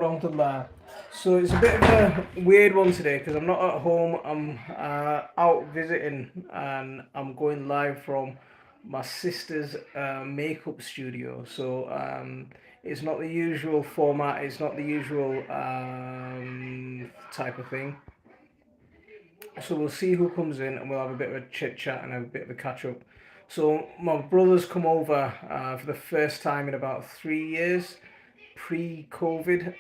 Rahmatullah. So it's a bit of a weird one today because I'm not at home. I'm out visiting and I'm going live from my sister's makeup studio. So it's not the usual format. It's not the usual type of thing. So we'll see who comes in and we'll have a bit of a chit chat and a bit of a catch up. So my brother's come over for the first time in about 3 years, pre-COVID.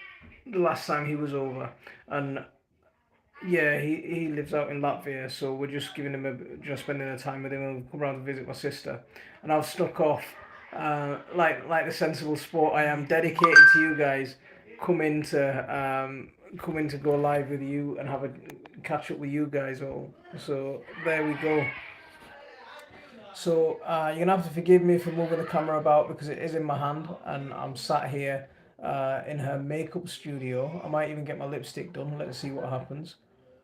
The last time he was over, and yeah, he lives out in Latvia, so we're just giving him just spending the time with him, and we'll come around to visit my sister, and I've snuck off, like the sensible sport I am, dedicated to you guys, come in to come in to go live with you and have a catch up with you guys all. So there we go. So you're gonna have to forgive me for moving the camera about because it is in my hand and I'm sat here in her makeup studio. I might even get my lipstick done. Let's see what happens.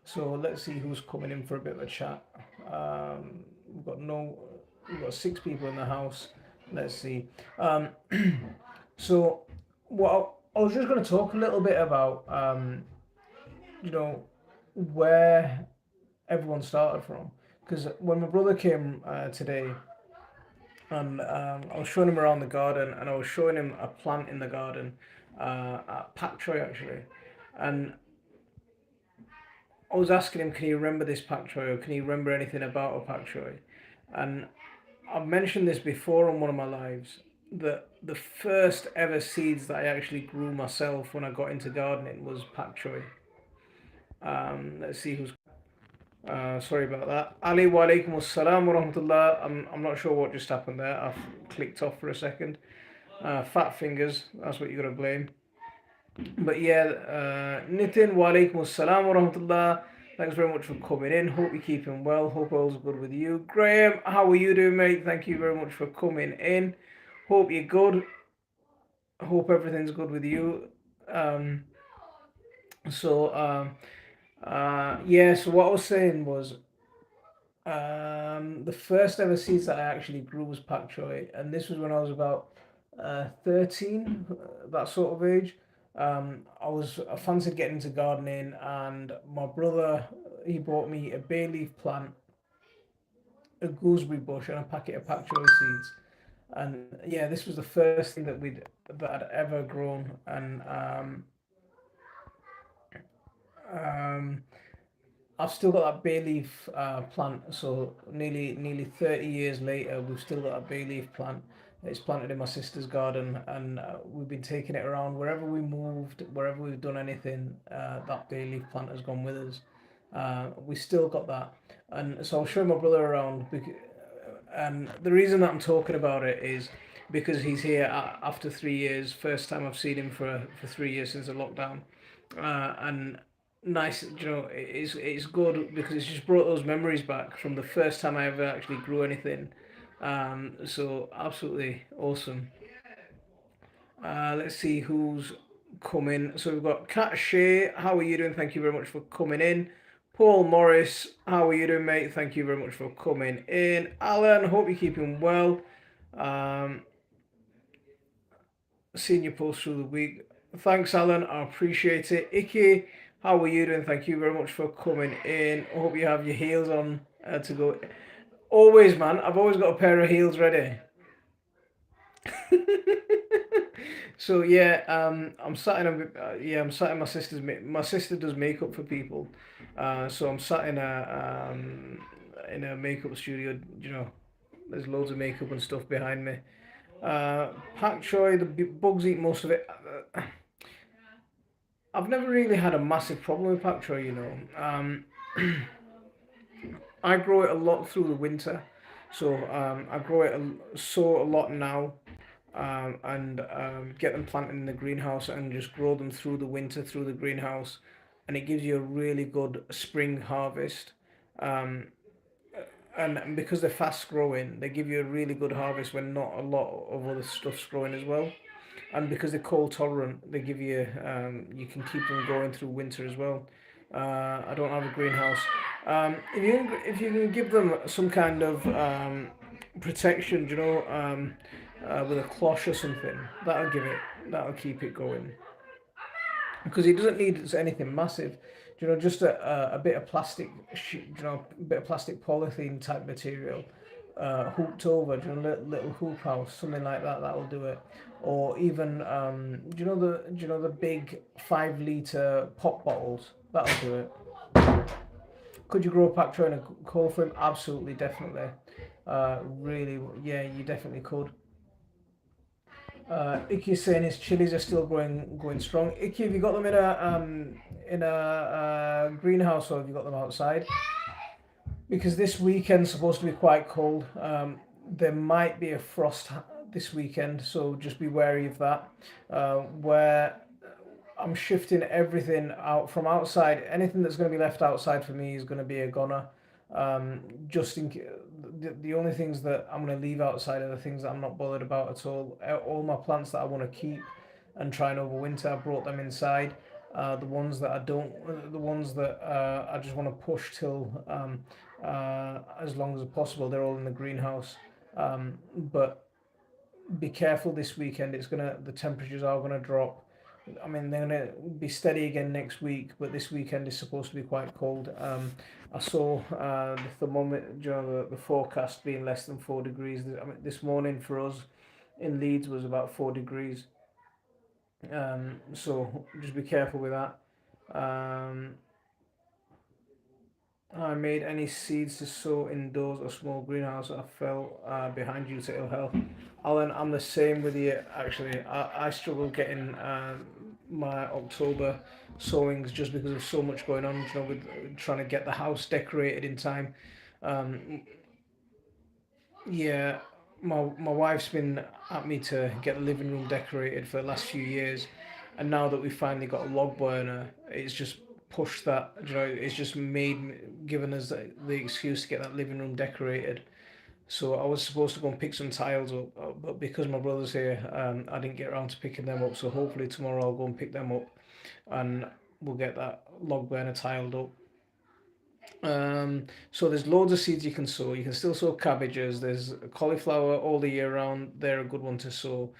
So let's see who's coming in for a bit of a chat. We've got no, we've got 6 people in the house. Let's see. So what I was just going to talk a little bit about, you know, where everyone started from. Because when my brother came today, and I was showing him around the garden, and I was showing him a plant in the garden, at Pak Choi actually, and I was asking him, can he remember this Pak Choi, or can he remember anything about a Pak Choi? And I've mentioned this before on one of my lives that the first ever seeds that I actually grew myself when I got into gardening was Pak Choi. Let's see who's. Sorry about that. Ali wa alaikum assalam wa rahmatullah. I'm not sure what just happened there. I've clicked off for a second. Fat fingers, that's what you gotta blame. But yeah, Nitin wa alaikum assalam wa rahmatullah. Thanks very much for coming in. Hope you're keeping well. Hope all's good with you. Graham, how are you doing, mate? Thank you very much for coming in. Hope you're good. Hope everything's good with you. Um, yeah, so what I was saying was the first ever seeds that I actually grew was pak choi, and this was when I was about 13, that sort of age. I fancied getting into gardening, and my brother he bought me a bay leaf plant, a gooseberry bush, and a packet of pak choi seeds. And yeah, this was the first thing that I'd ever grown, and um, I've still got that bay leaf plant. So nearly 30 years later, we've still got that bay leaf plant. It's planted in my sister's garden, and we've been taking it around wherever we moved, wherever we've done anything. That bay leaf plant has gone with us. We still got that, and so I'll show my brother around. And the reason that I'm talking about it is because he's here after 3 years. First time I've seen him for 3 years since the lockdown, and nice, it's good because it's just brought those memories back from the first time I ever actually grew anything. So absolutely awesome. Let's see who's coming. So we've got Kat Shea. How are you doing? Thank you very much for coming in. Paul Morris. How are you doing, mate? Thank you very much for coming in. Alan. Hope you're keeping well. Um, Seeing your post through the week. Thanks, Alan. I appreciate it. Icky. How are you doing? Thank you very much for coming in. I hope you have your heels on to go. Always, man. I've always got a pair of heels ready. So yeah, I'm sat in my sister's. My sister does makeup for people, so I'm sat in a makeup studio. There's loads of makeup and stuff behind me. Pak Choi, the bugs eat most of it. I've never really had a massive problem with pak choi, I grow it a lot through the winter, so I grow it sow a lot now, and get them planted in the greenhouse and just grow them through the winter through the greenhouse, and it gives you a really good spring harvest. Um, and because they're fast growing, they give you a really good harvest when not a lot of other stuff's growing as well. And because they're cold tolerant, they give you you can keep them going through winter as well. I don't have a greenhouse. If you can give them some kind of protection, with a cloche or something, that'll keep it going. because it doesn't need anything massive. Just a bit of plastic, a bit of plastic polythene type material, hooped over. Little hoop house, something like that. That'll do it. Or even, the big 5 litre pop bottles. That'll do it. Could you grow a patron and call for him? Absolutely, definitely. Really, yeah, you definitely could. Icky saying his chilies are still going strong. Icky, have you got them in a greenhouse, or have you got them outside? Because this weekend's supposed to be quite cold. There might be a frost this weekend, so just be wary of that. Where I'm shifting everything out from outside. Anything that's going to be left outside for me is going to be a goner. Just in the only things that I'm going to leave outside are the things that I'm not bothered about at all. All my plants that I want to keep and try and overwinter, I brought them inside. The ones that I don't, the ones that I just want to push till as long as possible, they're all in the greenhouse. But be careful this weekend. The temperatures are gonna drop. I mean, they're gonna be steady again next week, but this weekend is supposed to be quite cold. I saw the thermometer, the forecast being less than 4 degrees. I mean, this morning for us in Leeds was about 4 degrees. So just be careful with that. Um, I made any seeds to sow indoors or small greenhouse. I fell behind due to ill health. Alan, I'm the same with you actually. I struggle getting my October sowings just because of so much going on, with trying to get the house decorated in time. Um, yeah, my wife's been at me to get the living room decorated for the last few years, and now that we finally got a log burner, it's just pushed that. It's just given us the excuse to get that living room decorated. So I was supposed to go and pick some tiles up, but because my brother's here, I didn't get around to picking them up. So hopefully tomorrow I'll go and pick them up, and we'll get that log burner tiled up. So there's loads of seeds you can sow. You can still sow cabbages. There's cauliflower all the year round. They're a good one to sow.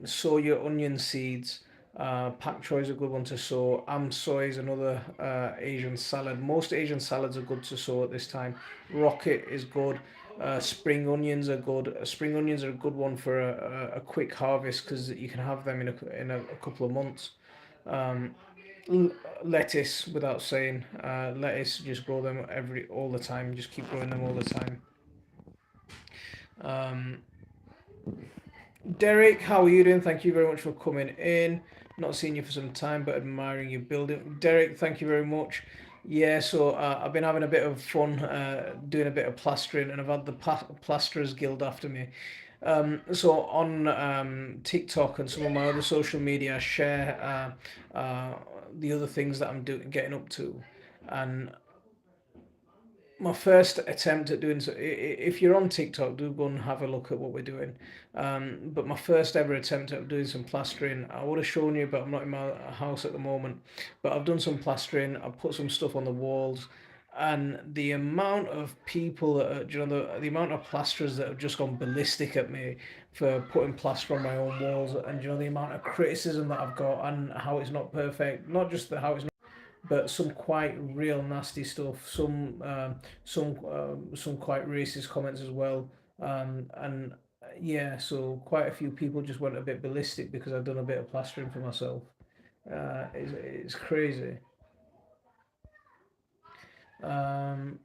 Sow your onion seeds. Pak choi is a good one to sow. Am soy is another Asian salad. Most Asian salads are good to sow at this time. Rocket is good. Spring onions are good. Spring onions are a good one for a quick harvest because you can have them in a couple of months. Um, Lettuce, without saying, lettuce, just grow them all the time. Just keep growing them all the time. Um, Derek, how are you doing? Thank you very much for coming in. Not seeing you for some time, but admiring your building. Derek, thank you very much. Yeah, so I've been having a bit of fun doing a bit of plastering, and I've had the Plasterers Guild after me. So on TikTok and some of my other social media, I share the other things that I'm getting up to, and my first attempt at doing so. If you're on TikTok, do go and have a look at what we're doing. But my first ever attempt at doing some plastering, I would have shown you, but I'm not in my house at the moment. But I've done some plastering. I've put some stuff on the walls, and the amount of people that the amount of plasterers that have just gone ballistic at me for putting plaster on my own walls, and the amount of criticism that I've got and how it's not perfect. Not just the how it's but some quite real nasty stuff. Some quite racist comments as well. And yeah, so quite a few people just went a bit ballistic because I've done a bit of plastering for myself. It's crazy. Um,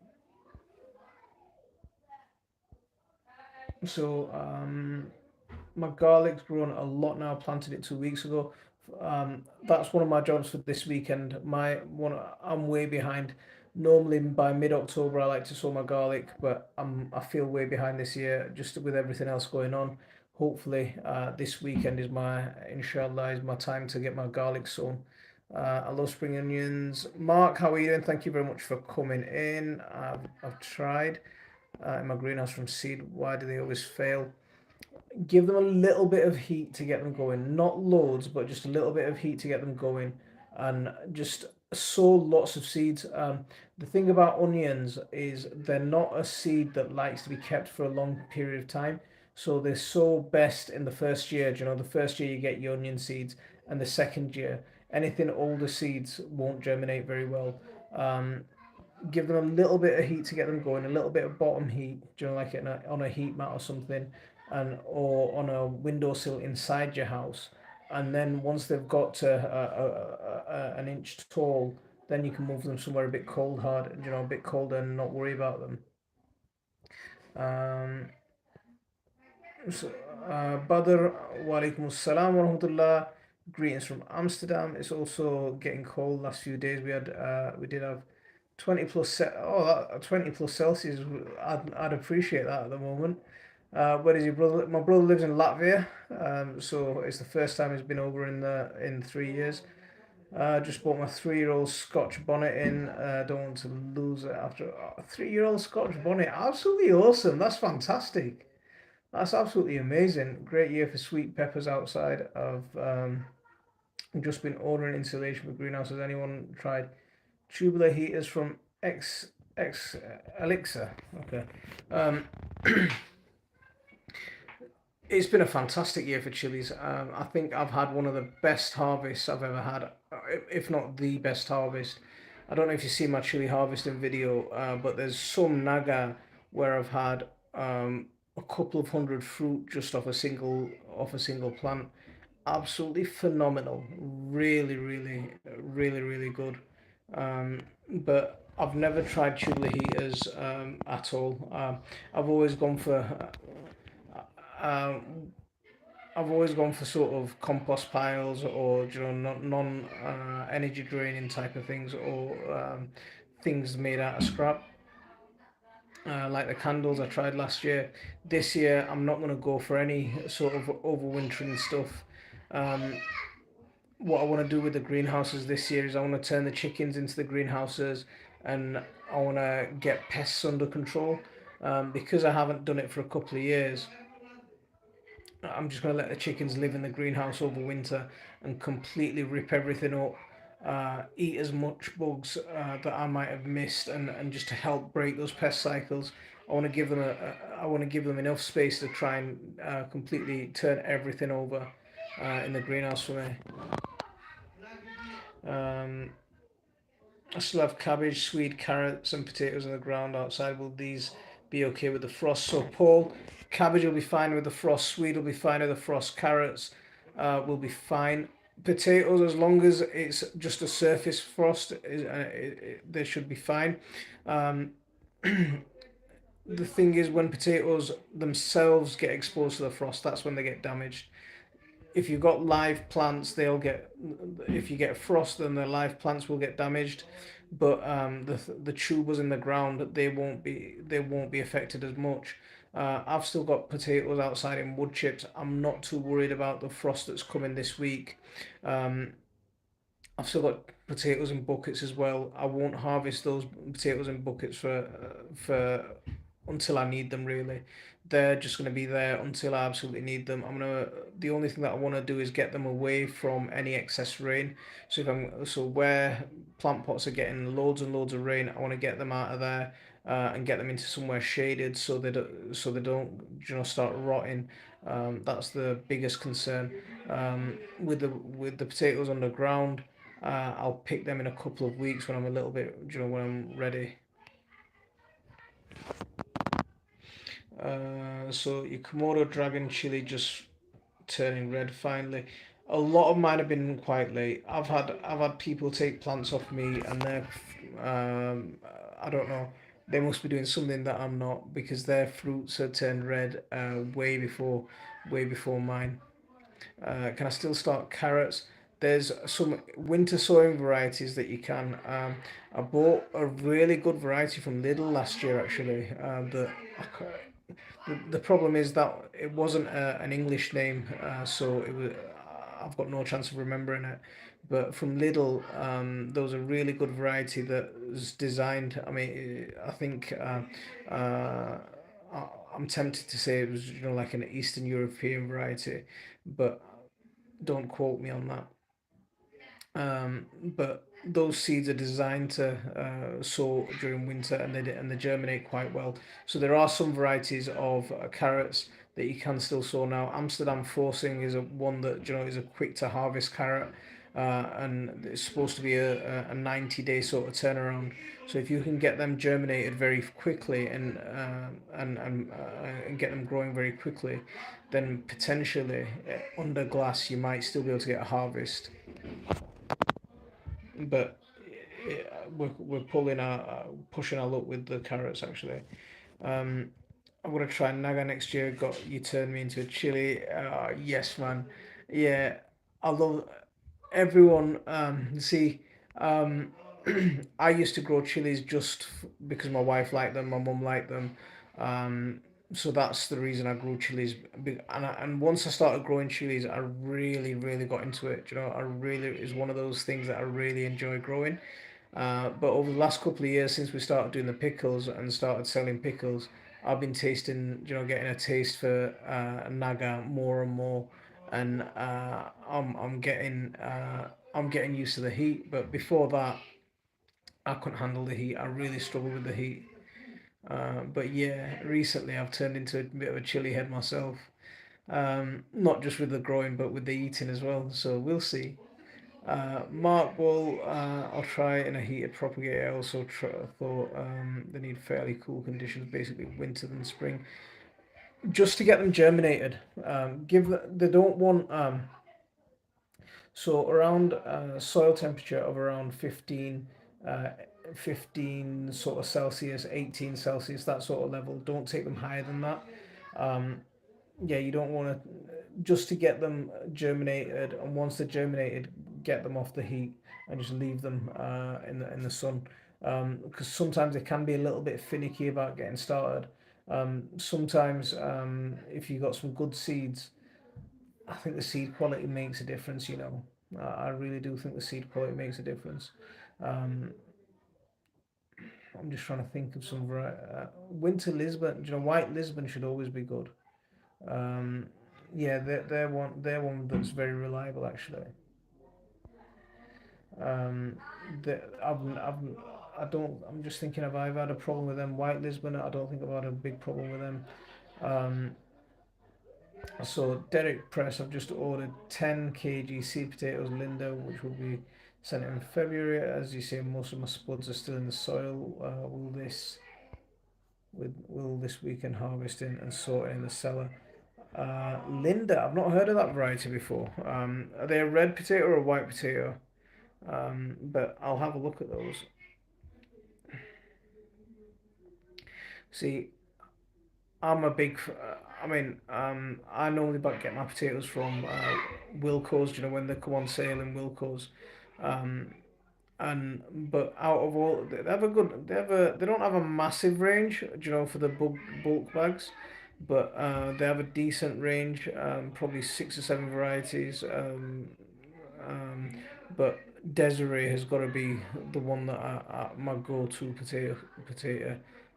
so my garlic's grown a lot now. I planted it 2 weeks ago. That's one of my jobs for this weekend. I'm way behind. Normally by mid-October I like to sow my garlic, but I feel way behind this year just with everything else going on. Hopefully, this weekend inshallah, is my time to get my garlic sown. I love spring onions. Mark, how are you doing? Thank you very much for coming in. I've tried in my greenhouse from seed. Why do they always fail? Give them a little bit of heat to get them going. Not loads, but just a little bit of heat to get them going, and just sow lots of seeds. The thing about onions is they're not a seed that likes to be kept for a long period of time. So they sow best in the first year. The first year you get your onion seeds, and the second year. Anything older seeds won't germinate very well. Um, Give them a little bit of heat to get them going, a little bit of bottom heat, like on a heat mat or something, and or on a windowsill inside your house. And then once they've got to an inch tall, then you can move them somewhere a bit cold hard, a bit colder, and not worry about them. Um, so, Badr, wa alaikum assalam wa rahmatullah. Greetings from Amsterdam. It's also getting cold. Last few days we did have 20 plus 20 plus Celsius. I'd appreciate that at the moment. Where is your brother? My brother lives in Latvia, so it's the first time he's been over in 3 years. Just bought my 3-year-old Scotch bonnet in. Don't want to lose it after a 3-year-old Scotch bonnet. Absolutely awesome. That's fantastic. That's absolutely amazing. Great year for sweet peppers outside. I've just been ordering insulation for greenhouses. Anyone tried tubular heaters from X Elixir? Okay. Um, it's been a fantastic year for chilies. I think I've had one of the best harvests I've ever had, if not the best harvest. I don't know if you see my chili harvesting video, but there's some naga where I've had a couple of hundred fruit just off a single plant. Absolutely phenomenal. Really, really, really, really good. But I've never tried tubular heaters at all. I've always gone for um, I've always gone for sort of compost piles or non energy draining type of things or things made out of scrap. Like the candles I tried last year. This year I'm not going to go for any sort of overwintering stuff. Um, what I want to do with the greenhouses this year is I want to turn the chickens into the greenhouses, and I want to get pests under control. Because I haven't done it for a couple of years, I'm just going to let the chickens live in the greenhouse over winter and completely rip everything up, eat as much bugs that I might have missed, and just to help break those pest cycles. I want to give them enough space to try and completely turn everything over in the greenhouse for me. Um, I still have cabbage, swede, carrots, and potatoes on the ground outside. Will these be okay with the frost? So, Paul, cabbage will be fine with the frost. Swede will be fine with the frost. Carrots will be fine. Potatoes, as long as it's just a surface frost, they should be fine. Um, the thing is, when potatoes themselves get exposed to the frost, that's when they get damaged. If you've got live plants, they'll get. If you get frost, then the live plants will get damaged. But the tubers in the ground, they won't be affected as much. I've still got potatoes outside in wood chips. I'm not too worried about the frost that's coming this week. Um, I've still got potatoes in buckets as well. I won't harvest those potatoes in buckets for until I need them really. They're just going to be there until I absolutely need them. The only thing that I want to do is get them away from any excess rain. So where plant pots are getting loads and loads of rain, I want to get them out of there and get them into somewhere shaded so they don't start rotting. That's the biggest concern. With the potatoes underground. I'll pick them in a couple of weeks when I'm a little bit, when I'm ready. So your Komodo dragon chili just turning red finally. A lot of mine have been quite late. I've had people take plants off me, and um, I don't know. They must be doing something that I'm not, because their fruits had turned red way before mine. Can I still start carrots? There's some winter sowing varieties that you can. I bought a really good variety from Lidl last year actually. The problem is that it wasn't an English name, so it was. I've got no chance of remembering it. But from Lidl, there was a really good variety that was designed. I mean, I think uh, I'm tempted to say it was like an Eastern European variety, but don't quote me on that. But those seeds are designed to sow during winter, and they germinate quite well. So there are some varieties of carrots that you can still sow now. Amsterdam forcing is one that is a quick to harvest carrot. and it's supposed to be a 90-day sort of turnaround. So if you can get them germinated very quickly and get them growing very quickly, then potentially under glass you might still be able to get a harvest. But we're pushing our luck with the carrots actually. Um, I'm gonna try Naga next year. Got you turned me into a chili. Yes, man. Yeah, I love everyone. See, um, I used to grow chilies just because my wife liked them, my mum liked them. Um, so that's the reason I grew chilies. And once I started growing chilies, I really, really got into it. You know, I really is one of those things that I really enjoy growing. But over the last couple of years, since we started doing the pickles and started selling pickles, I've been tasting, getting a taste for Naga more and more, and I'm getting used to the heat. But before that, I couldn't handle the heat. I really struggled with the heat. But yeah, recently I've turned into a bit of a chili head myself. Not just with the growing, but with the eating as well. So we'll see. Mark will. I'll try in a heated propagator. I also thought they need fairly cool conditions, basically winter and spring, just to get them germinated. They don't want so around soil temperature of around 15 sort of Celsius, 18 Celsius, that sort of level. Don't take them higher than that. Um, yeah, you don't want to just to get them germinated, and once they're germinated, get them off the heat and just leave them in the sun. Because sometimes they can be a little bit finicky about getting started. Sometimes if you got some good seeds, I think the seed quality makes a difference. I really do think the seed quality makes a difference. Um, I'm just trying to think of some winter Lisbon. White Lisbon should always be good. Um, yeah, they're one that's very reliable actually. Um, I've I don't. I'm just thinking if I've had a problem with them. White Lisbon, I don't think I've had a big problem with them. Um, so Derek Press, I've just ordered 10 kg seed potatoes, Linda, which will be sent in February. As you see, most of my spuds are still in the soil. Will this weekend harvesting and sorting in the cellar. Linda, I've not heard of that variety before. Are they a red potato or a white potato? But I'll have a look at those. See, I'm a big. I mean, I normally get my potatoes from Wilco's. When they come on sale in Wilco's, um, and but out of all, they have a good. They don't have a massive range. For the bulk bags, but they have a decent range. Probably 6 or 7 varieties. Um, but Desiree has got to be the one that my go-to potato.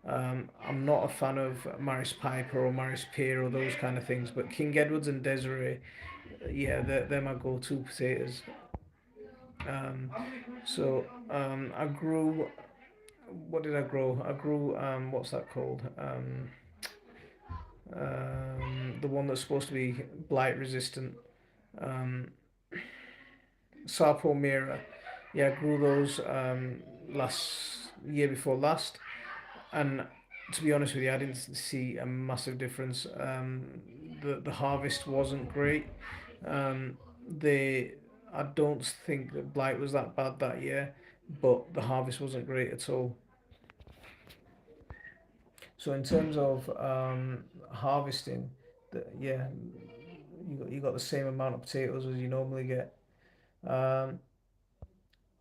I'm not a fan of Maris Piper or Maris Peer or those kind of things, but King Edwards and Desiree, yeah, they're my go-to potatoes. Um, I grew. What did I grow? I grew. What's that called? The one that's supposed to be blight resistant. Um, Sarpo Mira. Yeah, I grew those last year before last, and to be honest with you, I didn't see a massive difference. The harvest wasn't great. Um, they I don't think that blight was that bad that year, but the harvest wasn't great at all. So in terms of harvesting, yeah, you got the same amount of potatoes as you normally get. Um,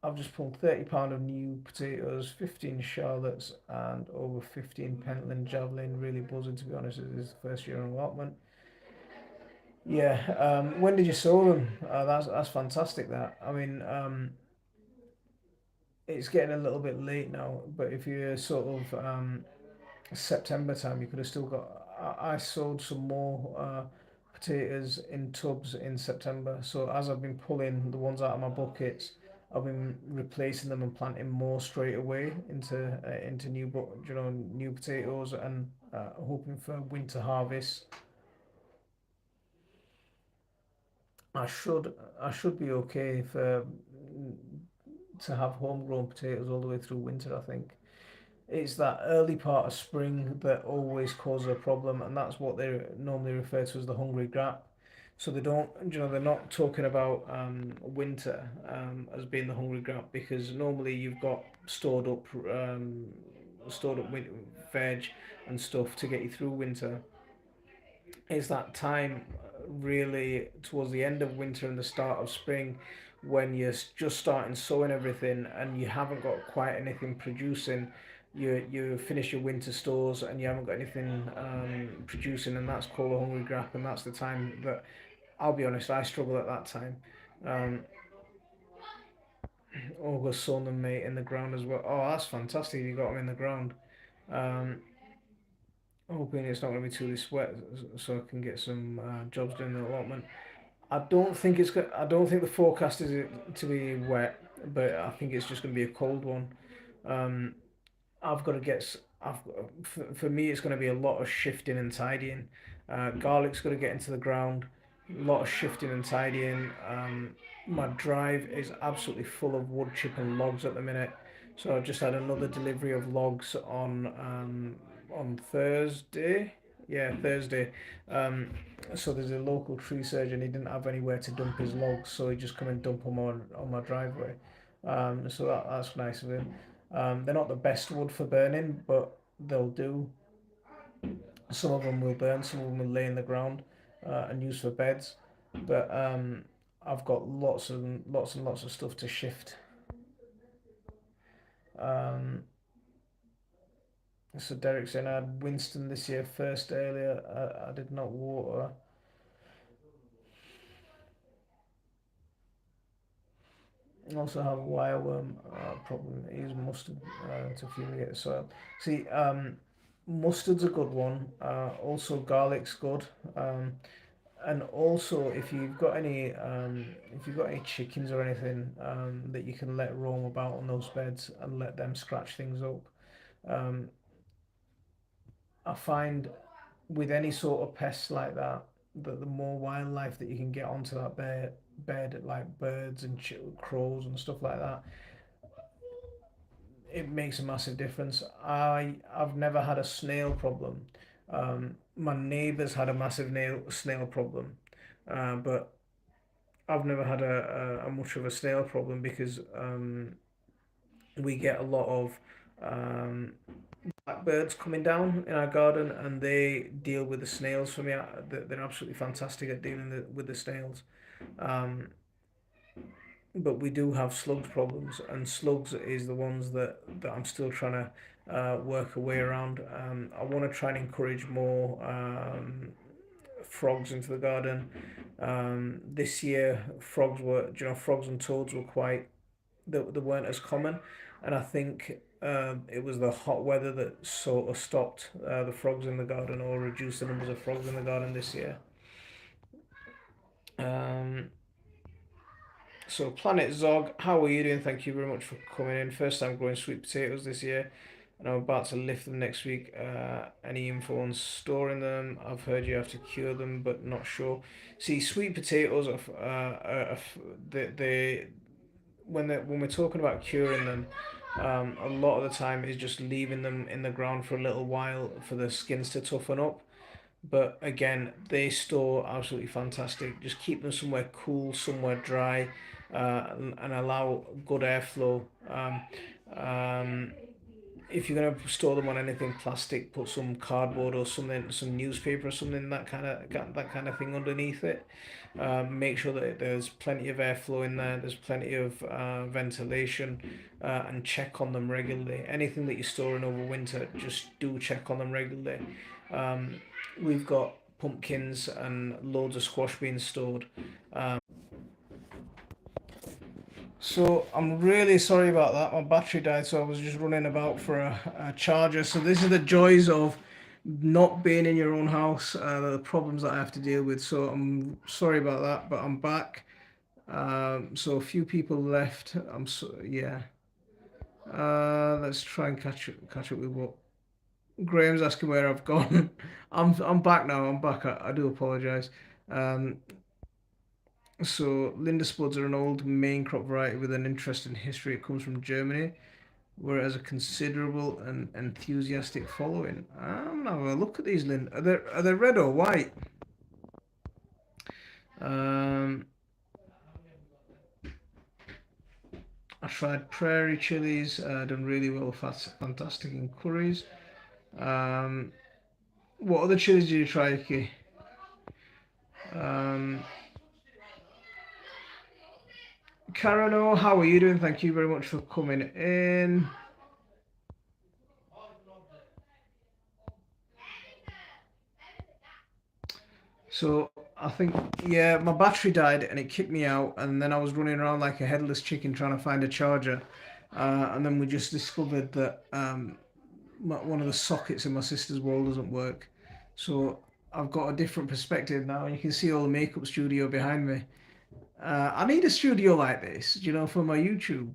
I've just pulled £30 of new potatoes, 15 Charlottes, and over 15 Pentland Javelin. Really buzzing, to be honest. It is the first year on allotment. Yeah. When did you sow them? That's fantastic. That I mean, it's getting a little bit late now, but if you're sort of September time, you could have still got. I sowed some more potatoes in tubs in September. So as I've been pulling the ones out of my buckets, I've been replacing them and planting more straight away into new potatoes and hoping for winter harvest. I should I should be okay for to have homegrown potatoes all the way through winter. I think it's that early part of spring that always causes a problem, and that's what they normally refer to as the hungry gap. So they don't, they're not talking about winter as being the hungry gap because normally you've got stored up veg and stuff to get you through winter. It's that time really towards the end of winter and the start of spring when you're just starting sowing everything and you haven't got quite anything producing. You finish your winter stores and you haven't got anything producing, and that's called a hungry grap, and that's the time that I'll be honest, I struggle at that time. Um, August sowing them, mate, in the ground as well. Oh, that's fantastic! You got them in the ground. Um, Hoping it's not going to be too wet, so I can get some jobs done in the allotment. I don't think it's. I don't think the forecast is to be wet, but I think it's just going to be a cold one. Um, I've got to get. For me, it's going to be a lot of shifting and tidying. Garlic's got to get into the ground. A lot of shifting and tidying. My drive is absolutely full of wood chip and logs at the minute. So I just had another delivery of logs on Thursday. Yeah, Thursday. Um, so there's a local tree surgeon. He didn't have anywhere to dump his logs, so he just come and dump them on my driveway. So that's nice of him. They're not the best wood for burning, but they'll do. Some of them will burn, some of them will lay in the ground and use for beds. But I've got lots of stuff to shift. Um, so Derek's saying I had Winston this year first earlier. I did not water. Also have wireworm problem. Use mustard to fumigate the soil. See, mustard's a good one. Also garlic's good. And also if you've got any chickens or anything that you can let roam about on those beds and let them scratch things up. Um, I find with any sort of pests like that, that the more wildlife that you can get onto that bed like birds and crows and stuff like that, it makes a massive difference. I've never had a snail problem. My neighbours had a massive snail problem, but I've never had a much of a snail problem because we get a lot of um, blackbirds coming down in our garden and they deal with the snails for me. They're absolutely fantastic at dealing with the snails. Um, but we do have slugs problems, and slugs is the ones that I'm still trying to work a way around. I want to try and encourage more frogs into the garden. This year, frogs and toads were they weren't as common, and I think it was the hot weather that sort of stopped the frogs in the garden or reduced the numbers of frogs in the garden this year. Um, So, Planet Zog, how are you doing? Thank you very much for coming in. First time growing sweet potatoes this year, and I'm about to lift them next week. Any info on storing them? I've heard you have to cure them, but not sure. See, sweet potatoes they when we're talking about curing them, a lot of the time is just leaving them in the ground for a little while for the skins to toughen up. But again, they store absolutely fantastic. Just keep them somewhere cool, somewhere dry, and allow good airflow. Um, if you're gonna store them on anything plastic, put some cardboard or something, some newspaper or something that kind of thing underneath it. Make sure that there's plenty of airflow in there. There's plenty of ventilation, and check on them regularly. Anything that you're storing over winter, just do check on them regularly. Um, we've got pumpkins and loads of squash being stored. So I'm really sorry about that. My battery died, so I was just running about for a charger. So this is the joys of not being in your own house, the problems that I have to deal with. So I'm sorry about that, but I'm back. So a few people left. Yeah. Let's try and catch up with what Graham's asking where I've gone. I'm back now. I'm back. I do apologise. Um, So Linda Spuds are an old main crop variety with an interesting history. It comes from Germany, where it has a considerable and enthusiastic following. I'm gonna have a look at these, Linda. Are they red or white? Um, I tried prairie chilies. Done really well. Fantastic in curries. Um, what other chilies did you try, Iki? Um, Carano, how are you doing? Thank you very much for coming in. So I think, yeah, my battery died and it kicked me out, and then I was running around like a headless chicken trying to find a charger, and then we just discovered that one of the sockets in my sister's wall doesn't work. So I've got a different perspective now, and you can see all the makeup studio behind me. I need a studio like this, for my YouTube.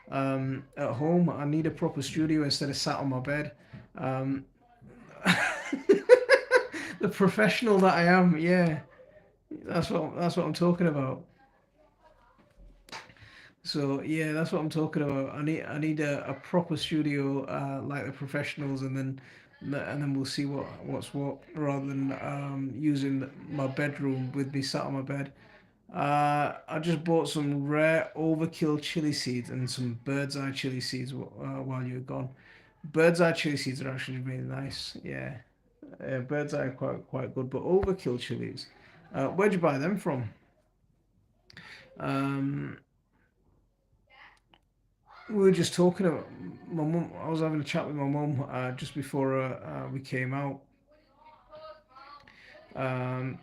At home, I need a proper studio instead of sat on my bed. Um, the professional that I am, yeah. That's what I'm talking about. So yeah, that's what I'm talking about. I need a proper studio like the professionals, and then we'll see what's what rather than using my bedroom with me sat on my bed. I just bought some rare overkill chili seeds and some bird's eye chili seeds while you were gone. Bird's eye chili seeds are actually really nice. Yeah, bird's eye are quite good, but overkill chilies. Where'd you buy them from? Um, we were just talking about my mum. I was having a chat with my mum just before we came out um,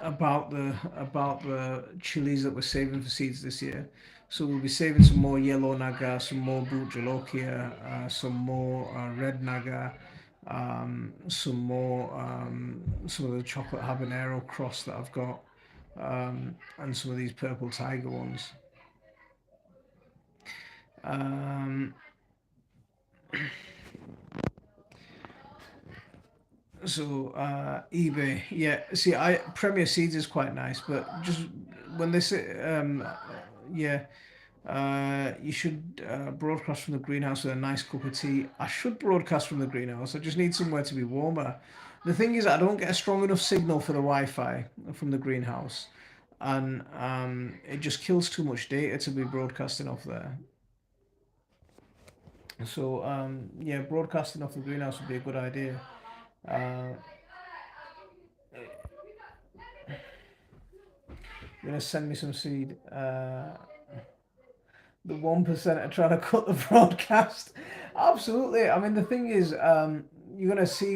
about the chilies that we're saving for seeds this year. So we'll be saving some more yellow naga, some more boot jolokia, some more red naga, some of the chocolate habanero cross that I've got, and some of these purple tiger ones. Um, So eBay, yeah. See, I Premier Seeds is quite nice, but just when they say, yeah, you should broadcast from the greenhouse with a nice cup of tea. I should broadcast from the greenhouse. I just need somewhere to be warmer. The thing is, I don't get a strong enough signal for the Wi-Fi from the greenhouse, and it just kills too much data to be broadcasting off there. So yeah, broadcasting off the greenhouse would be a good idea. Uh, you're gonna send me some seed. The 1% are trying to cut the broadcast. Absolutely. I mean, the thing is, you're gonna see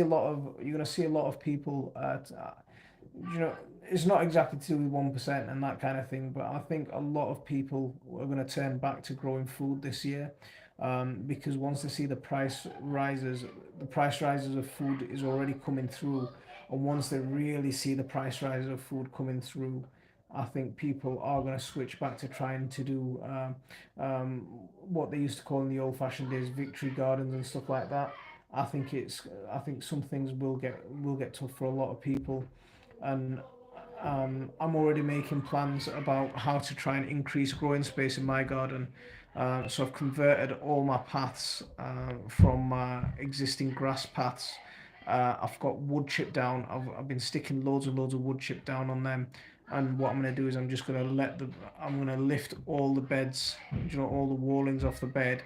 a lot of people at, you know, it's not exactly to do with 1% and that kind of thing, but I think a lot of people are going to turn back to growing food this year, because once they see the price rises of food is already coming through, and once they really see the price rises of food coming through, I think people are going to switch back to trying to do what they used to call in the old-fashioned days victory gardens and stuff like that. I think some things will get tough for a lot of people, and I'm already making plans about how to try and increase growing space in my garden. So I've converted all my paths from my existing grass paths. I've got wood chip down. I've been sticking loads and loads of wood chip down on them. And what I'm going to do is I'm going to lift all the beds, all the wallings off the bed,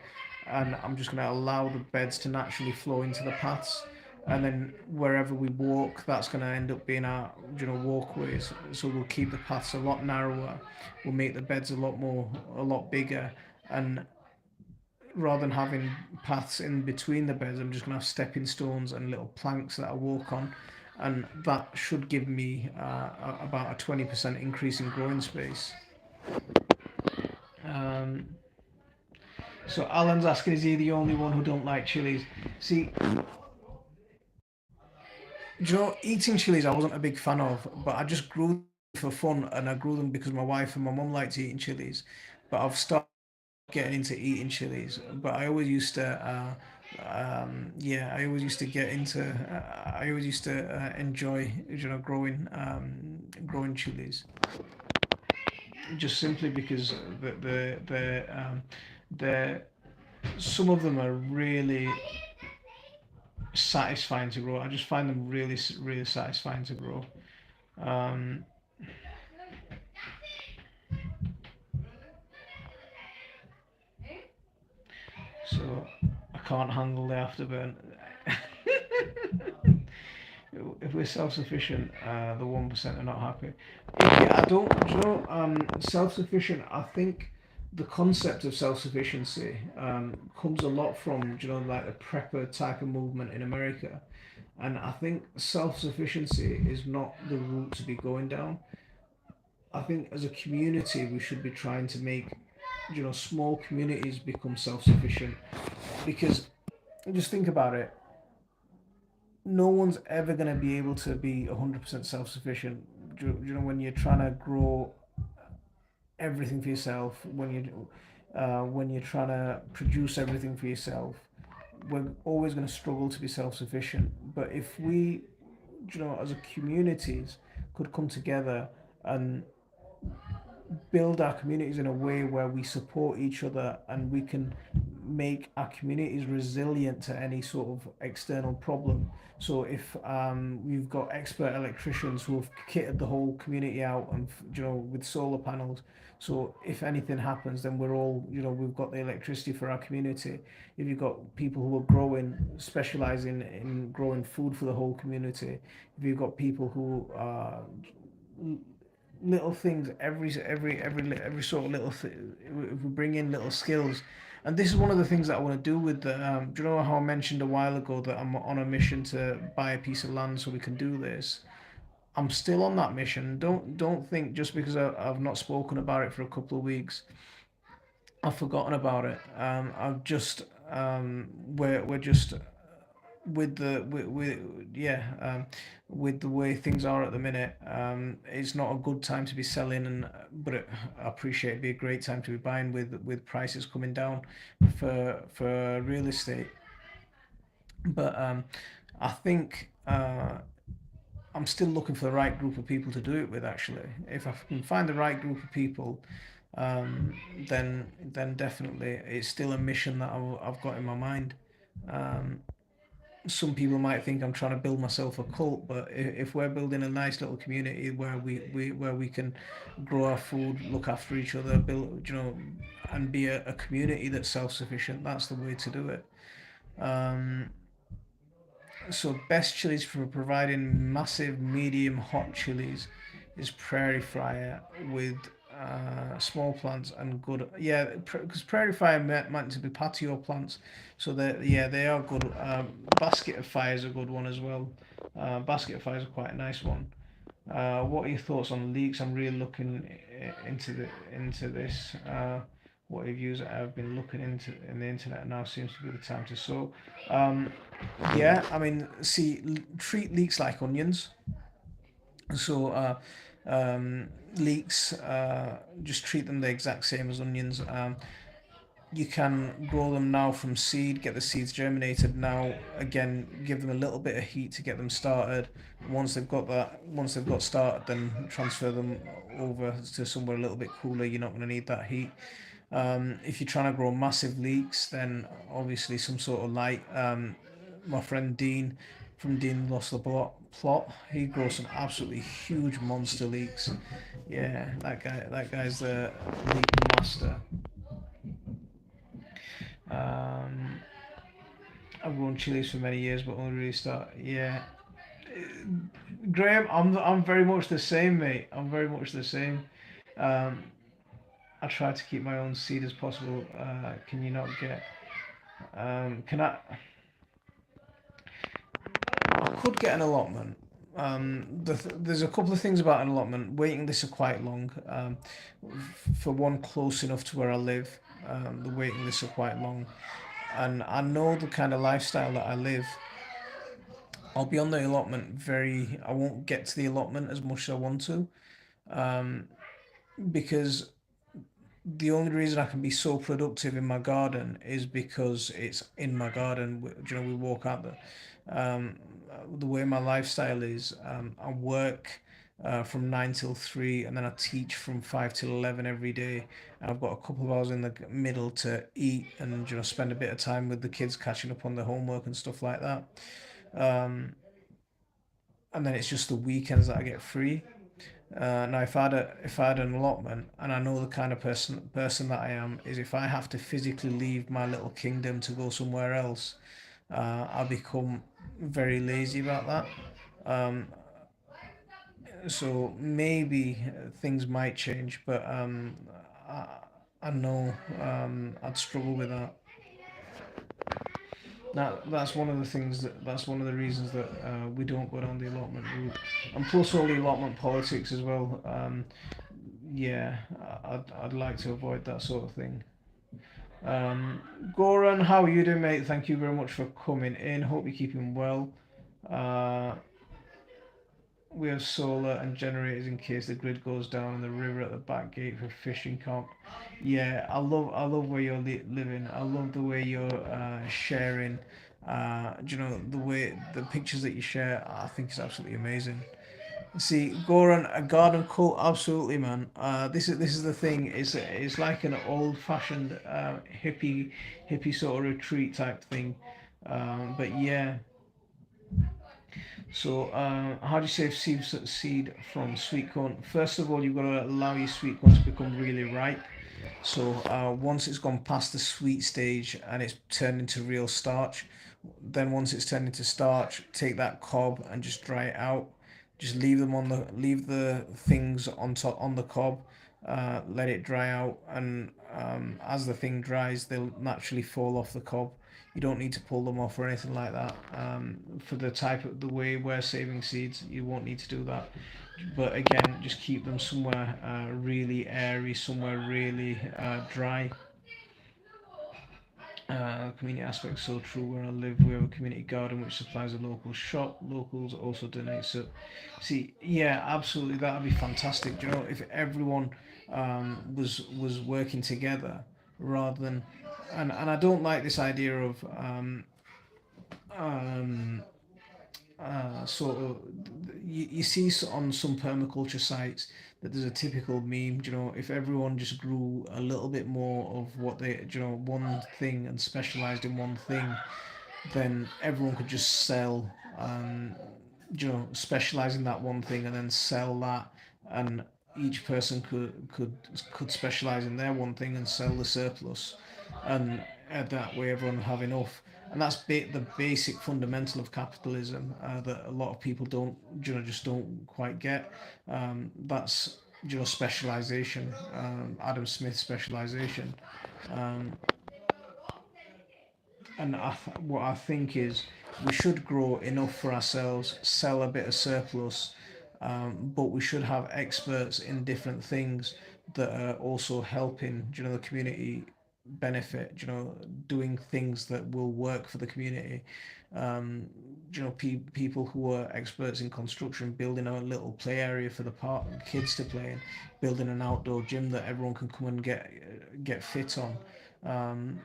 and I'm just going to allow the beds to naturally flow into the paths, and then wherever we walk, that's going to end up being our walkways. So we'll keep the paths a lot narrower, we'll make the beds a lot bigger, and rather than having paths in between the beds, I'm just going to have stepping stones and little planks that I walk on, and that should give me about a 20% increase in growing space. um, so Alan's asking, is he the only one who don't like chilies? See, eating chilies I wasn't a big fan of, but I just grew them for fun, and I grew them because my wife and my mum liked eating chilies. But I've started getting into eating chilies. But I always used to, yeah, I always used to enjoy, growing chilies. just simply because the some of them are really satisfying to grow. I just find them really satisfying to grow. Um, so I can't handle the afterburn. If we're self-sufficient, the 1% are not happy. Yeah, I don't. Do you know? Self-sufficient. I think the concept of self-sufficiency comes a lot from, do you know, like the prepper type of movement in America, and I think self-sufficiency is not the route to be going down. I think as a community we should be trying to make, you know, small communities become self-sufficient, because just think about it, no one's ever going to be able to be 100% self-sufficient. You know, when you're trying to grow everything for yourself, when you're trying to produce everything for yourself, we're always going to struggle to be self-sufficient. But if we, you know, as a communities could come together and build our communities in a way where we support each other and we can make our communities resilient to any sort of external problem. So if we've got expert electricians who have kitted the whole community out, and you know, with solar panels, so if anything happens, then we're all, you know, we've got the electricity for our community. If you've got people who are growing, specializing in growing food for the whole community, if you've got people who are little things, every sort of little if we bring in little skills. And this is one of the things that I want to do with the do you know how I mentioned a while ago that I'm on a mission to buy a piece of land so we can do this? I'm still on that mission. Don't think just because I've not spoken about it for a couple of weeks I've forgotten about it. I've just we're just with the yeah, with the way things are at the minute, it's not a good time to be selling, and but I appreciate it'd be a great time to be buying with prices coming down for real estate. But I think I'm still looking for the right group of people to do it with. Actually, if I can find the right group of people, then definitely it's still a mission that I've got in my mind. Um, some people might think I'm trying to build myself a cult, but if we're building a nice little community where we can grow our food, look after each other, build, you know, and be a community that's self sufficient, that's the way to do it. Um, so best chilies for providing massive, medium, hot chilies is Prairie Fire with small plants and good. Yeah, because Prairie Fire meant to be patio plants, so they are good. Basket of Fire is a good one as well. Basket of Fire is quite a nice one. What are your thoughts on leeks? I'm really looking into this. What reviews I've been looking into in the internet now seems to be the time to sow. Um, yeah, I mean, see, treat leeks like onions. So leeks, just treat them the exact same as onions. You can grow them now from seed, get the seeds germinated now. Again, give them a little bit of heat to get them started. Once they've got started, then transfer them over to somewhere a little bit cooler. You're not going to need that heat. If you're trying to grow massive leeks, then obviously some sort of light. My friend Dean from Dean Lost the Plot, he grows some absolutely huge monster leeks. Yeah, that guy's the leek master. Um, I've grown chilies for many years, but only really start. Yeah, Graham, I'm very much the same, mate. I'm very much the same. Um, I try to keep my own seed as possible. Can you not get? Can I could get an allotment. There's a couple of things about an allotment. Waiting lists are quite long. For one close enough to where I live, the waiting lists are quite long, and I know the kind of lifestyle that I live. I'll be on the allotment very. I won't get to the allotment as much as I want to, um, because the only reason I can be so productive in my garden is because it's in my garden. You know, we walk out the way my lifestyle is. I work. from 9 till 3, and then I teach from 5 till 11 every day. And I've got a couple of hours in the middle to eat and spend a bit of time with the kids, catching up on their homework and stuff like that. Um, and then it's just the weekends that I get free. Now, if I had an allotment, and I know the kind of person that I am, is if I have to physically leave my little kingdom to go somewhere else, I become very lazy about that. Um, so maybe things might change, but I, I know I'd struggle with that. That's one of the things that's one of the reasons that we don't go down the allotment route, and plus all the allotment politics as well. Yeah, I'd like to avoid that sort of thing. Um, Goran, how are you doing, mate? Thank you very much for coming in. Hope you're keeping well. Uh, we have solar and generators in case the grid goes down, and the river at the back gate for fishing camp. Yeah, I love where you're living. I love the way you're sharing. The way the pictures that you share, I think is absolutely amazing. See, Goran, a garden cult, absolutely, man. This is the thing. It's like an old-fashioned hippie sort of retreat type thing. But yeah, so, how do you save seed from sweet corn? First of all, you've got to allow your sweet corn to become really ripe. So, once it's gone past the sweet stage and it's turned into real starch, then once it's turned into starch, take that cob and just dry it out. Just leave the things on top on the cob. Let it dry out, and as the thing dries, they'll naturally fall off the cob. You don't need to pull them off or anything like that. For the way we're saving seeds, you won't need to do that. But again, just keep them somewhere really airy, somewhere really dry. Community aspect so true. Where I live, we have a community garden which supplies a local shop. Locals also donate. So, see, yeah, absolutely, that would be fantastic. You know, if everyone was working together rather than, and I don't like this idea of um, sort of you see on some permaculture sites that there's a typical meme. If everyone just grew a little bit more of what they, one thing, and specialized in one thing, then everyone could just sell, specialize in that one thing and then sell that, and each person could specialize in their one thing and sell the surplus, and that way everyone would have enough. And that's the basic fundamental of capitalism that a lot of people don't, just don't quite get. That's specialization, Adam Smith specialization. Um, and what I think is we should grow enough for ourselves, sell a bit of surplus, but we should have experts in different things that are also helping, the community benefit, doing things that will work for the community. Um, people who are experts in construction, building a little play area for the park kids to play in, building an outdoor gym that everyone can come and get fit on. Um,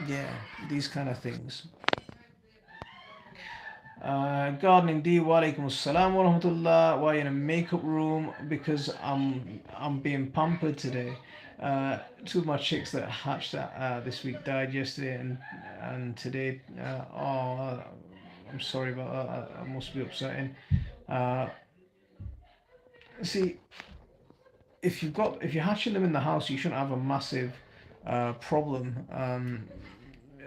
yeah, these kind of things. Gardening D, walaikum assalam wa rahmatullah. Why in a makeup room? Because I'm being pampered today. Two of my chicks that hatched this week died yesterday and today. I'm sorry about that. That must be upsetting. Uh, see, if you're hatching them in the house, you shouldn't have a massive problem.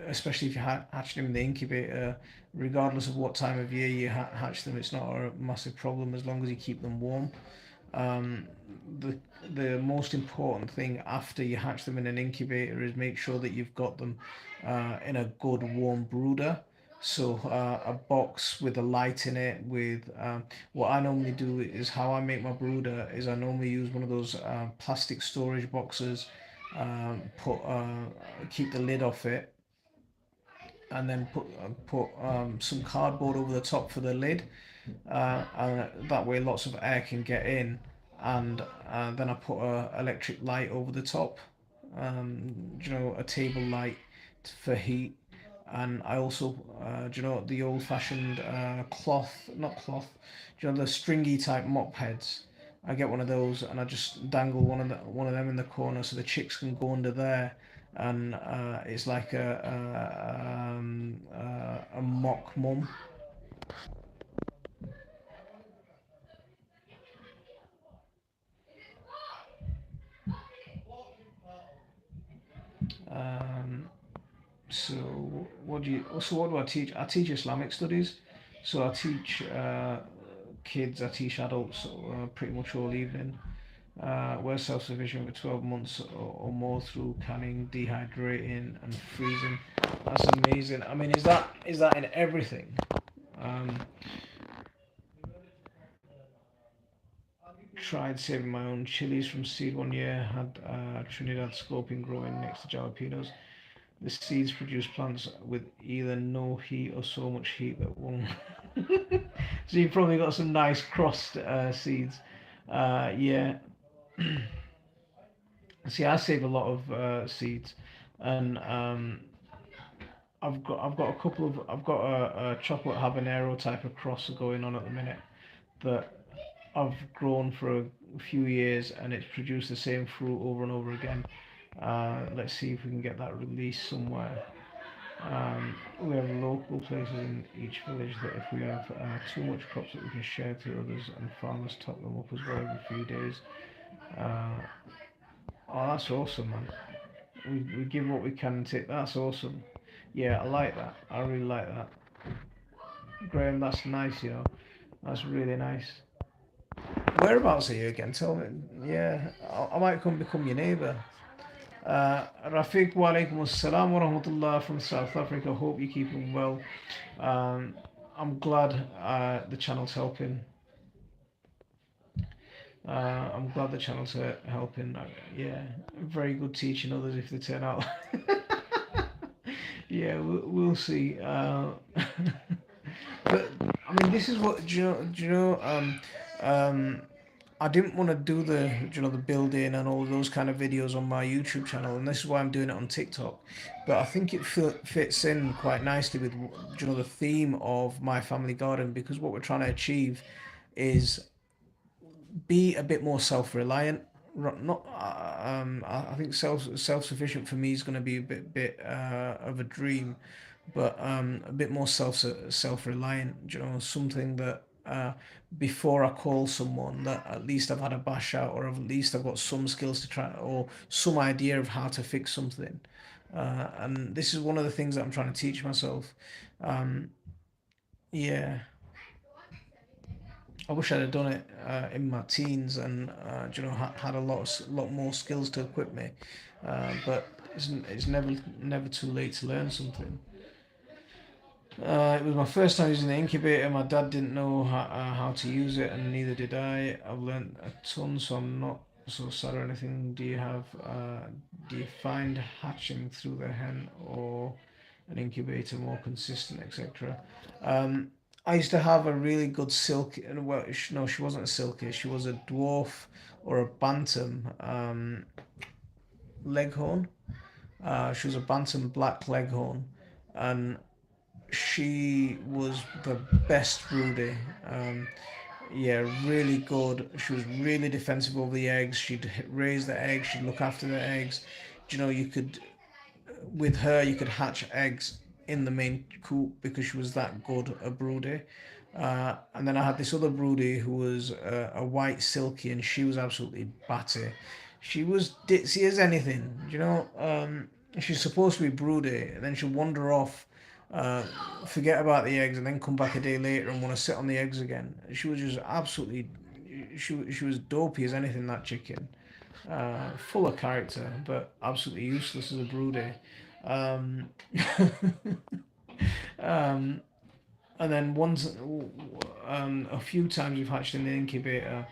Especially if you hatch them in the incubator, regardless of what time of year you hatch them, it's not a massive problem as long as you keep them warm. Um, the the most important thing after you hatch them in an incubator is make sure that you've got them in a good warm brooder. So a box with a light in it. With what I normally do is how I make my brooder is I normally use one of those plastic storage boxes. Put Keep the lid off it, and then put some cardboard over the top for the lid, and that way lots of air can get in. And then I put a electric light over the top, a table light for heat. and I also, do you know, the old-fashioned cloth, not cloth, do you know, the stringy type mop heads. I get one of those, and I just dangle one of them in the corner so the chicks can go under there, and it's like a mock mum. Um, so what do I teach? I teach Islamic studies, so I teach kids, I teach adults pretty much all evening. We're self-sufficient for 12 months or more through canning, dehydrating, and freezing. That's amazing. I mean, is that in everything? Um, Tried saving my own chilies from seed one year. Had Trinidad scorpion growing next to jalapenos. The seeds produce plants with either no heat or so much heat that won't. So you've probably got some nice crossed seeds. Yeah. See, I save a lot of seeds, and I've got a couple of I've got a chocolate habanero type of cross going on at the minute that I've grown for a few years, and it's produced the same fruit over and over again. Let's see if we can get that released somewhere. We have local places in each village that if we have too much crops that we can share to others, and farmers top them up as well every few days. Uh, oh, that's awesome, man. We give what we can and take. That's awesome. Yeah, I like that. I really like that. Graham, that's nice, you know. That's really nice. Whereabouts are you again? Tell me. Yeah, I might come become your neighbour. Rafiq, wa alaikum assalam wa rahmatullah from South Africa. Hope you're keeping well. Um, I'm glad the channel's helping. I'm glad the channel's helping. Yeah, very good teaching others if they turn out. Yeah, we'll see. But I mean, this is what um, I didn't want to do the building and all those kind of videos on my YouTube channel, and this is why I'm doing it on TikTok. But I think it fits in quite nicely with the theme of my family garden, because what we're trying to achieve is be a bit more self-reliant. Not, I think self-sufficient for me is going to be a bit of a dream, but a bit more self-reliant. Something that before I call someone, that at least I've had a bash out, or at least I've got some skills to try, or some idea of how to fix something. And this is one of the things that I'm trying to teach myself. Um, yeah. I wish I'd have done it in my teens, and had a lot more skills to equip me. But it's never too late to learn something. It was my first time using the incubator. My dad didn't know how to use it, and neither did I. I've learned a ton, so I'm not so sad or anything. Do you find hatching through the hen or an incubator more consistent, etc.? Um, I used to have a really good silky, and well, no, she wasn't a silky. She was a dwarf or a bantam leghorn. She was a bantam black leghorn, and she was the best broody. Yeah, really good. She was really defensive over the eggs. She'd raise the eggs. She'd look after the eggs. You could, with her, you could hatch eggs in the main coop because she was that good a broody. And then I had this other broody who was a white silky, and she was absolutely batty. She was ditzy as anything, she's supposed to be broody, and then she'll wander off, uh, forget about the eggs, and then come back a day later and want to sit on the eggs again. She was just absolutely, she was dopey as anything, that chicken. Full of character, but absolutely useless as a broody. Um, um, and then a few times we've hatched in the incubator.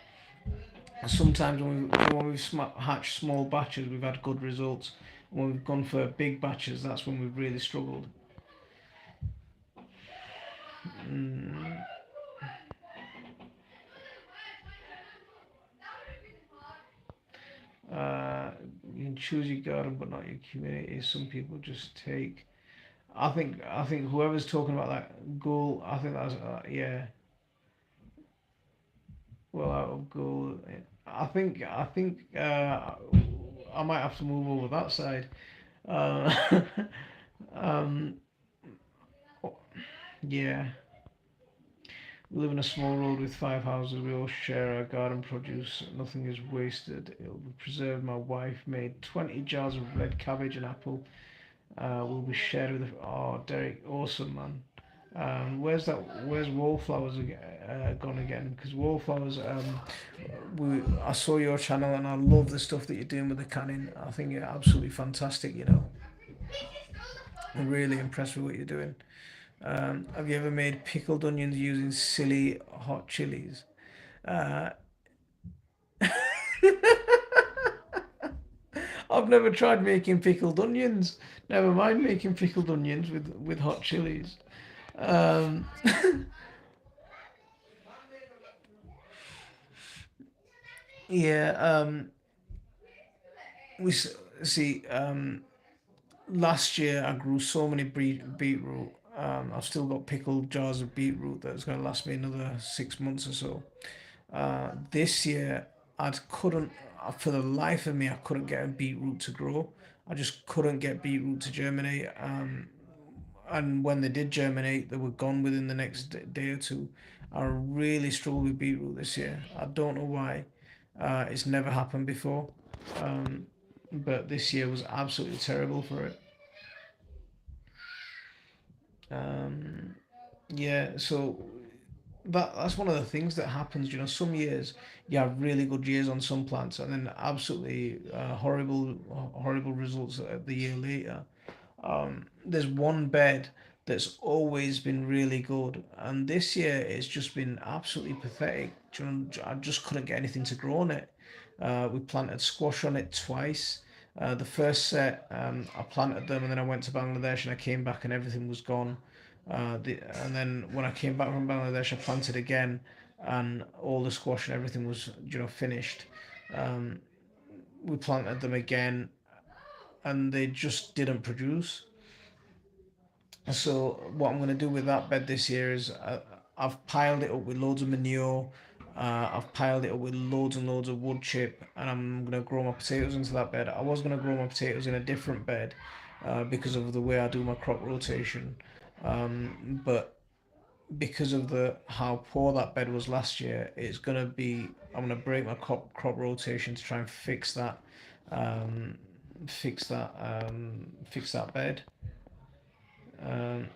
Sometimes when we've hatched small batches, we've had good results. When we've gone for big batches, that's when we've really struggled. Mm, you can choose your garden, but not your community. Some people just take I think whoever's talking about that goal, I think that's yeah, well out of goal. I think I might have to move over that side. Uh, um, yeah, we live in a small road with 5 houses. We all share our garden produce. Nothing is wasted. It will be preserved. My wife made 20 jars of red cabbage and apple. Will be shared with. Oh, Derek, awesome man. Where's that? Where's Wallflowers gone again? Because Wallflowers, I saw your channel and I love the stuff that you're doing with the canning. I think you're absolutely fantastic. I'm really impressed with what you're doing. Have you ever made pickled onions using silly hot chilies? Uh, I've never tried making pickled onions. Never mind making pickled onions with hot chilies. Um, yeah, we see. Last year I grew so many beetroot. I've still got pickled jars of beetroot that's going to last me another 6 months or so. This year I couldn't, for the life of me, I couldn't get a beetroot to grow. I just couldn't get beetroot to germinate. And when they did germinate, they were gone within the next day or two. I really struggled with beetroot this year. I don't know why. It's never happened before. Um, but this year was absolutely terrible for it. Um, yeah, so that's one of the things that happens. Some years you have really good years on some plants, and then absolutely horrible results the year later. There's one bed that's always been really good, and this year it's just been absolutely pathetic. I just couldn't get anything to grow on it. We planted squash on it twice. The first set, I planted them, and then I went to Bangladesh, and I came back, and everything was gone. And then when I came back from Bangladesh, I planted again, and all the squash and everything was, finished. Um, we planted them again, and they just didn't produce. So what I'm going to do with that bed this year is I've piled it up with loads of manure. I've piled it up with loads and loads of wood chip, and I'm going to grow my potatoes into that bed. I was going to grow my potatoes in a different bed because of the way I do my crop rotation. But because of the how poor that bed was last year, I'm going to break my crop rotation to try and um, fix that bed. Um,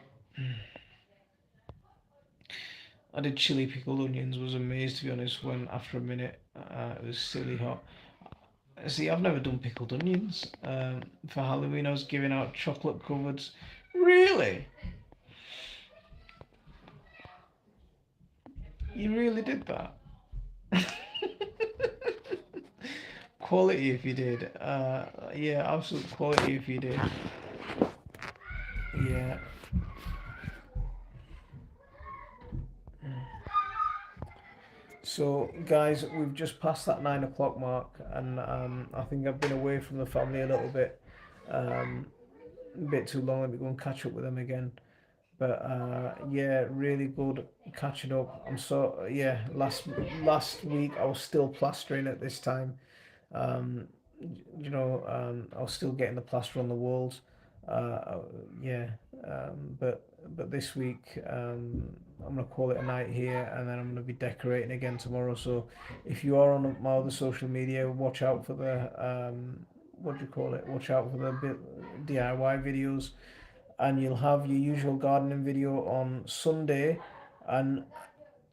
I did chili pickled onions. Was amazed to be honest when after a minute it was silly hot. See, I've never done pickled onions. For Halloween, I was giving out chocolate covered. Really? You really did that? Quality if you did. Yeah, absolute quality if you did. Yeah. So, guys, we've just passed that 9 o'clock mark, and I think I've been away from the family a little bit, um, a bit too long. Let me go and catch up with them again. But yeah, really good catching up. Yeah. Last week I was still plastering at this time. Um, I was still getting the plaster on the walls. Yeah, but this week I'm gonna call it a night here, and then I'm gonna be decorating again tomorrow. So if you are on my other social media, watch out for the what do you call it? Watch out for the DIY videos, and you'll have your usual gardening video on Sunday, and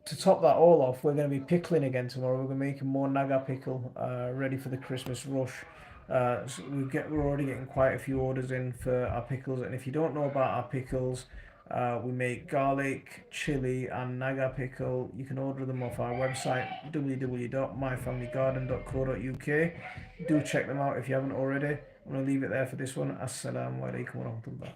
to top that all off, we're going to be pickling again tomorrow. We're going to be making more naga pickle, ready for the Christmas rush. We're already getting quite a few orders in for our pickles, and if you don't know about our pickles, we make garlic, chili, and naga pickle. You can order them off our website www.myfamilygarden.co.uk. Do check them out if you haven't already. I'm going to leave it there for this one. Assalamu alaikum warahmatullah.